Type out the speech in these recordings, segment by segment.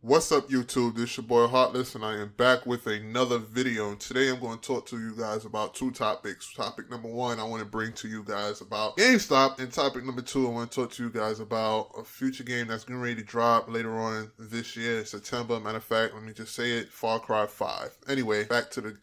What's up, YouTube? This is your boy Heartless, and I am back with another video. And today I'm going to talk to you guys about two topics. Topic number one, I want to bring to you guys about GameStop, and topic number two, I want to talk to you guys about a future game that's getting ready to drop later on this year, September. Matter of fact, let me just say it, Far Cry 5. Anyway, back to the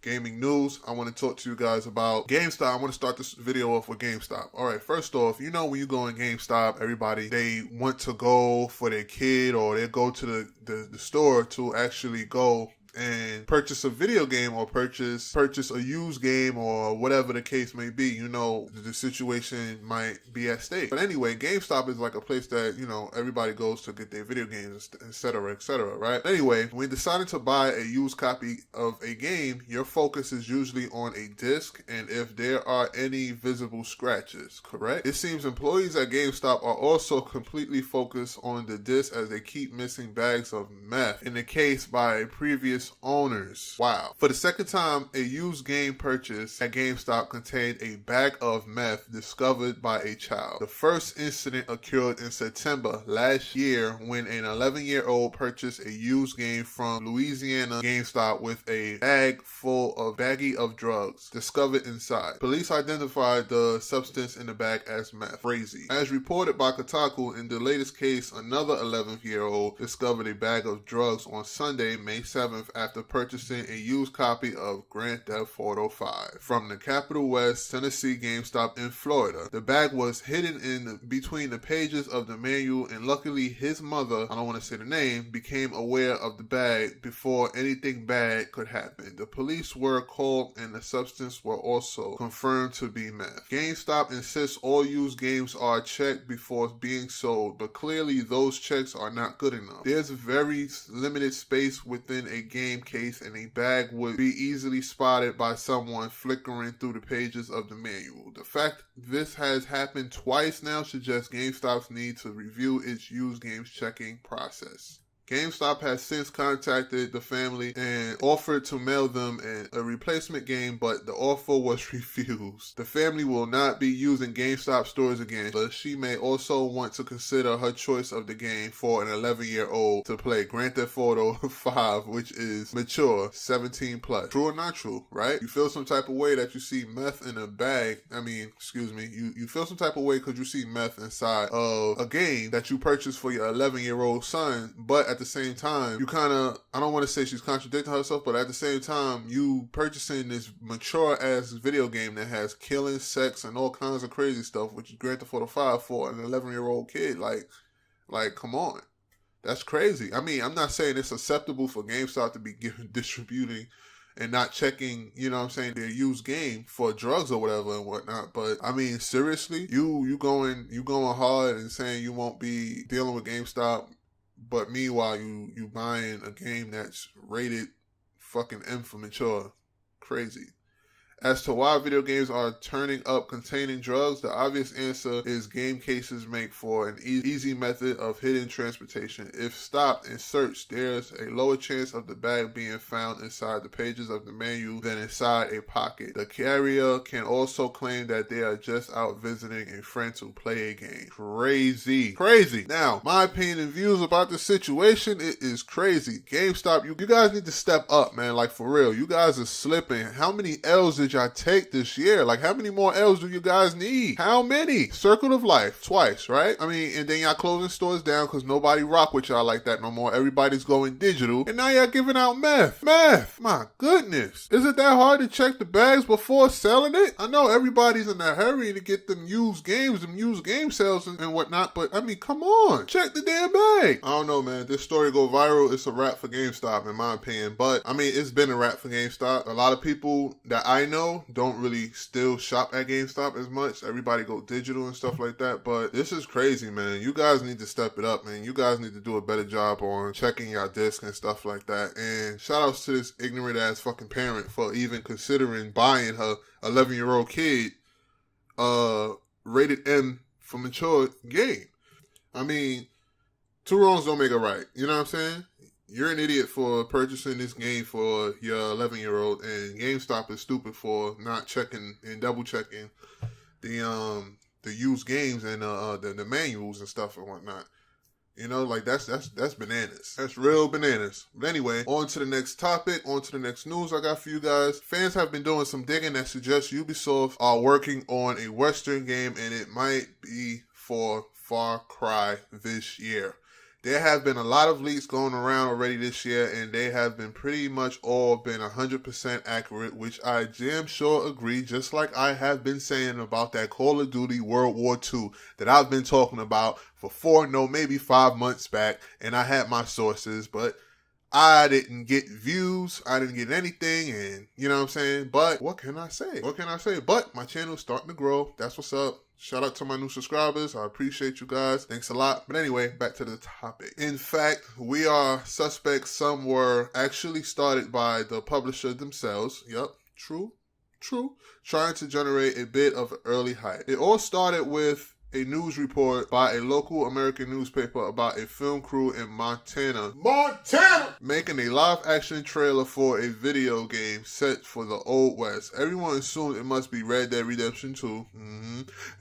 gaming news. I want to talk to you guys about GameStop. I want to start this video off with GameStop. All right, first off, you know when you go in GameStop, everybody, they want to go for their kid, or they go to the store to actually go and purchase a video game, or purchase a used game, or whatever the case may be. You know, the situation might be at stake. But anyway, GameStop is like a place that, you know, everybody goes to get their video games, etc., etc., right? Anyway, when deciding to buy a used copy of a game, your focus is usually on a disc and if there are any visible scratches, correct? It seems employees at GameStop are also completely focused on the disc, as they keep missing bags of meth, in the case by previous owners. Wow. For the second time, a used game purchase at GameStop contained a bag of meth discovered by a child. The first incident occurred in September last year when an 11-year-old purchased a used game from Louisiana GameStop with a baggie of drugs discovered inside. Police identified the substance in the bag as meth. Crazy. As reported by Kotaku, in the latest case, another 11-year-old discovered a bag of drugs on Sunday, May 7th, after purchasing a used copy of Grand Theft Auto 5 from the Capital West Tennessee GameStop in Florida. The bag was hidden in between the pages of the manual, and luckily his mother, I don't want to say the name, became aware of the bag before anything bad could happen. The police were called and the substance were also confirmed to be meth. GameStop insists all used games are checked before being sold, but clearly those checks are not good enough. There's very limited space within a game case, and a bag would be easily spotted by someone flickering through the pages of the manual. The fact this has happened twice now suggests GameStop's need to review its used games checking process. GameStop has since contacted the family and offered to mail them a replacement game, but the offer was refused. The family will not be using GameStop stores again, but she may also want to consider her choice of the game for an 11-year-old to play Grand Theft Auto 5, which is mature, 17 plus. True or not true, right? You feel some type of way that you see meth in a bag. You feel some type of way because you see meth inside of a game that you purchased for your 11-year-old son, but at the same time, you kind of, I don't want to say she's contradicting herself, but at the same time, you purchasing this mature-ass video game that has killing, sex, and all kinds of crazy stuff, which is Grand Theft Auto 5 for an 11-year-old kid. Like, come on. That's crazy. I mean, I'm not saying it's acceptable for GameStop to be distributing and not checking, you know what I'm saying, their used game for drugs or whatever and whatnot. But I mean, seriously, you going hard and saying you won't be dealing with GameStop, but meanwhile, you buying a game that's rated fucking M for mature. Crazy. As to why video games are turning up containing drugs, the obvious answer is game cases make for an easy method of hidden transportation. If stopped and searched, there's a lower chance of the bag being found inside the pages of the manual than inside a pocket. The carrier can also claim that they are just out visiting a friend to play a game. Crazy. Crazy. Now, my opinion and views about this situation, it is crazy. GameStop, you guys need to step up, man. Like, for real. You guys are slipping. How many L's did y'all take this year? Like, how many more L's do you guys need? How many? Circle of Life twice, right? I mean, and then y'all closing stores down because nobody rock with y'all like that no more. Everybody's going digital, and now y'all giving out meth. My goodness. Is it that hard to check the bags before selling it? I know everybody's in a hurry to get them used games, them used game sales and whatnot, but I mean, come on, check the damn bag. I don't know, man. This story go viral. It's a wrap for GameStop, in my opinion. But I mean, it's been a wrap for GameStop. A lot of people that I know don't really still shop at GameStop as much. Everybody go digital and stuff like that. But this is crazy, man. You guys need to step it up, man. You guys need to do a better job on checking your disc and stuff like that. And shout outs to this ignorant ass fucking parent for even considering buying her 11-year-old kid rated M for mature game. I mean, two wrongs don't make a right. You know what I'm saying? You're an idiot for purchasing this game for your 11-year-old, and GameStop is stupid for not checking and double checking the used games and the manuals and stuff and whatnot. You know, like that's bananas. That's real bananas. But anyway, on to the next topic, on to the next news I got for you guys. Fans have been doing some digging that suggests Ubisoft are working on a Western game, and it might be for Far Cry this year. There have been a lot of leaks going around already this year, and they have been pretty much all been 100% accurate, which I damn sure agree, just like I have been saying about that Call of Duty World War II that I've been talking about for maybe 5 months back, and I had my sources, but I didn't get views, I didn't get anything, and you know what I'm saying? But what can I say? But my channel's starting to grow. That's what's up. Shout out to my new subscribers. I appreciate you guys. Thanks a lot. But anyway, back to the topic. In fact, we are suspects. Some were actually started by the publisher themselves. Yep, true. Trying to generate a bit of early hype. It all started with a news report by a local American newspaper about a film crew in Montana making a live-action trailer for a video game set for the Old West. Everyone assumed it must be Red Dead Redemption 2.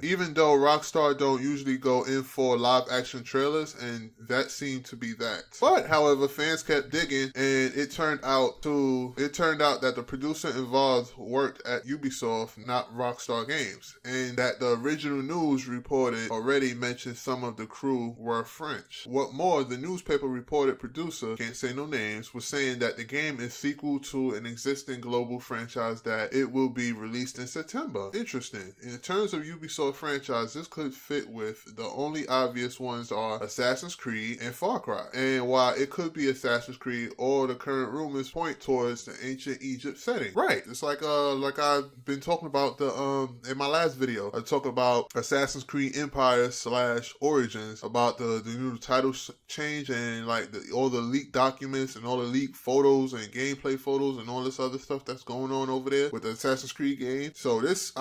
Even though Rockstar don't usually go in for live-action trailers, and that seemed to be that. But, however, fans kept digging, and it turned out that the producer involved worked at Ubisoft, not Rockstar Games, and that the original news report already mentioned some of the crew were French. What more, the newspaper reported producer, can't say no names, was saying that the game is sequel to an existing global franchise that it will be released in September. Interesting. In terms of Ubisoft franchise, this could fit with the only obvious ones are Assassin's Creed and Far Cry. And while it could be Assassin's Creed, all the current rumors point towards the ancient Egypt setting. Right. It's like I've been talking about in my last video. I talk about Assassin's Creed Empire / Origins, about the new title change and like all the leaked documents and all the leaked photos and gameplay photos and all this other stuff that's going on over there with the Assassin's Creed game. So this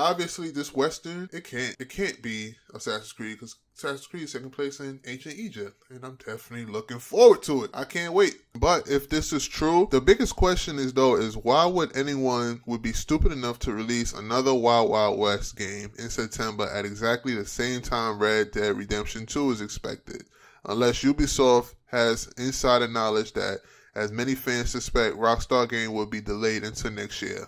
Western, it can't be Assassin's Creed, because Assassin's Creed is taking place in ancient Egypt, and I'm definitely looking forward to it. I can't wait. But if this is true, the biggest question is why would anyone be stupid enough to release another Wild Wild West game in September at exactly the same time Red Dead Redemption 2 is expected? Unless Ubisoft has insider knowledge that, as many fans suspect, Rockstar game will be delayed until next year.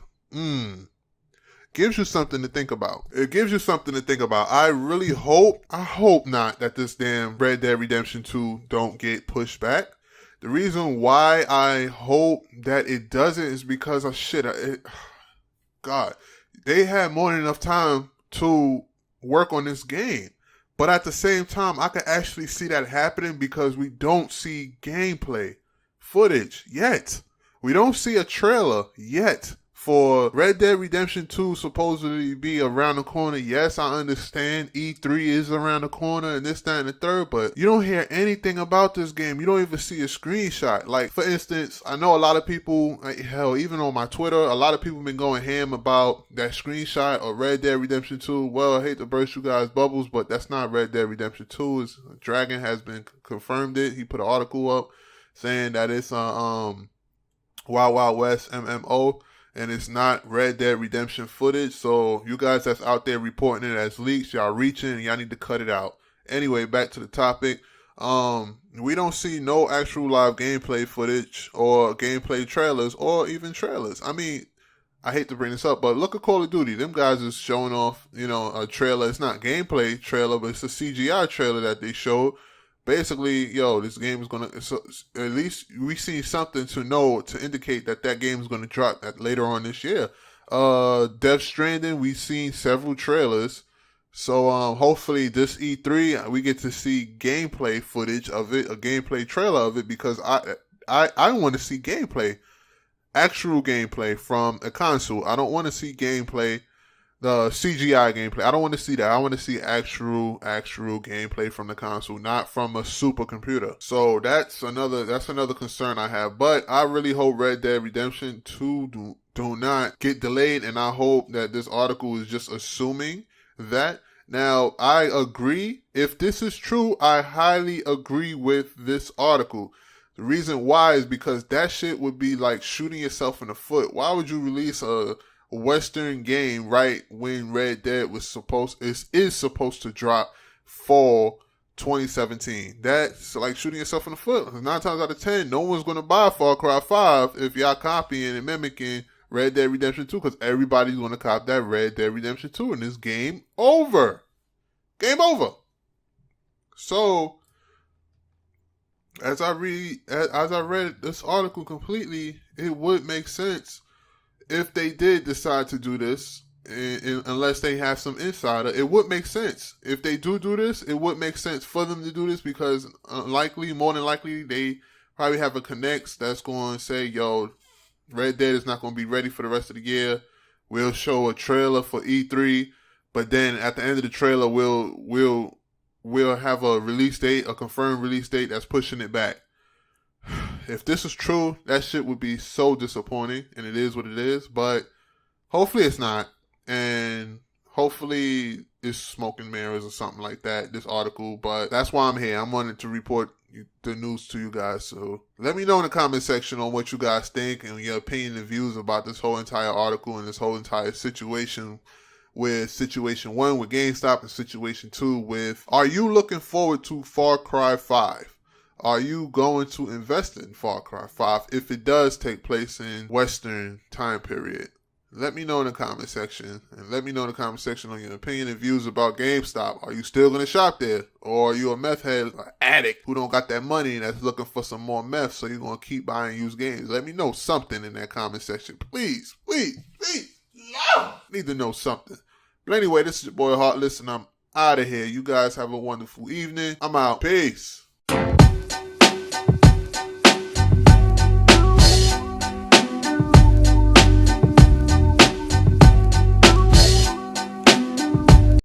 Gives you something to think about. It gives you something to think about. I hope not that this damn Red Dead Redemption 2 don't get pushed back. The reason why I hope that it doesn't is because of God, they had more than enough time to work on this game. But at the same time, I can actually see that happening because we don't see gameplay footage yet. We don't see a trailer yet. For Red Dead Redemption 2 supposedly be around the corner. Yes, I understand E3 is around the corner and this, that, and the third, but you don't hear anything about this game. You don't even see a screenshot. Like, for instance, I know a lot of people, hell, even on my Twitter, a lot of people been going ham about that screenshot of Red Dead Redemption 2. Well, I hate to burst you guys' bubbles, but that's not Red Dead Redemption 2. Dragon has been confirmed it. He put an article up saying that it's Wild Wild West MMO. And it's not Red Dead Redemption footage. So you guys that's out there reporting it as leaks, y'all reaching and y'all need to cut it out. Anyway, back to the topic. We don't see no actual live gameplay footage or gameplay trailers or even trailers. I mean, I hate to bring this up, but look at Call of Duty. Them guys is showing off, a trailer. It's not gameplay trailer, but it's a CGI trailer that they showed. Basically, this game is at least we see something to indicate that game is going to drop later on this year. Death Stranding, we've seen several trailers. So, hopefully this E3, we get to see gameplay footage of it, a gameplay trailer of it, because I want to see gameplay, actual gameplay from a console. I don't want to see gameplay, the CGI gameplay. I don't want to see that. I want to see actual gameplay from the console, not from a supercomputer. So that's another concern I have. But I really hope Red Dead Redemption 2 do not get delayed, and I hope that this article is just assuming that. Now, I agree. If this is true, I highly agree with this article. The reason why is because that shit would be like shooting yourself in the foot. Why would you release a Western game right when Red Dead is supposed to drop fall 2017. That's like shooting yourself in the foot. 9 times out of 10, no one's going to buy Far Cry 5 if y'all copying and mimicking Red Dead Redemption 2, because everybody's going to cop that Red Dead Redemption 2, and it's game over. Game over. So, as I read this article completely, it would make sense if they did decide to do this, unless they have some insider. It would make sense. If they do this, it would make sense for them to do this, because more than likely, they probably have a connects that's going to say, yo, Red Dead is not going to be ready for the rest of the year. We'll show a trailer for E3, but then at the end of the trailer, we'll have a release date, a confirmed release date that's pushing it back. If this is true, that shit would be so disappointing, and it is what it is, but hopefully it's not, and hopefully it's smoke and mirrors or something like that, this article, but that's why I'm here. I wanted to report the news to you guys, so let me know in the comment section on what you guys think and your opinion and views about this whole entire article and this whole entire situation, with Situation 1 with GameStop and Situation 2 with, are you looking forward to Far Cry 5? Are you going to invest in Far Cry 5 if it does take place in Western time period? Let me know in the comment section, and let me know in the comment section on your opinion and views about GameStop. Are you still going to shop there? Or are you a meth head, an addict who don't got that money and that's looking for some more meth, so you're going to keep buying used games? Let me know something in that comment section. Please, please, please. Yeah. Need to know something. But anyway, this is your boy Heartless, and I'm out of here. You guys have a wonderful evening. I'm out. Peace.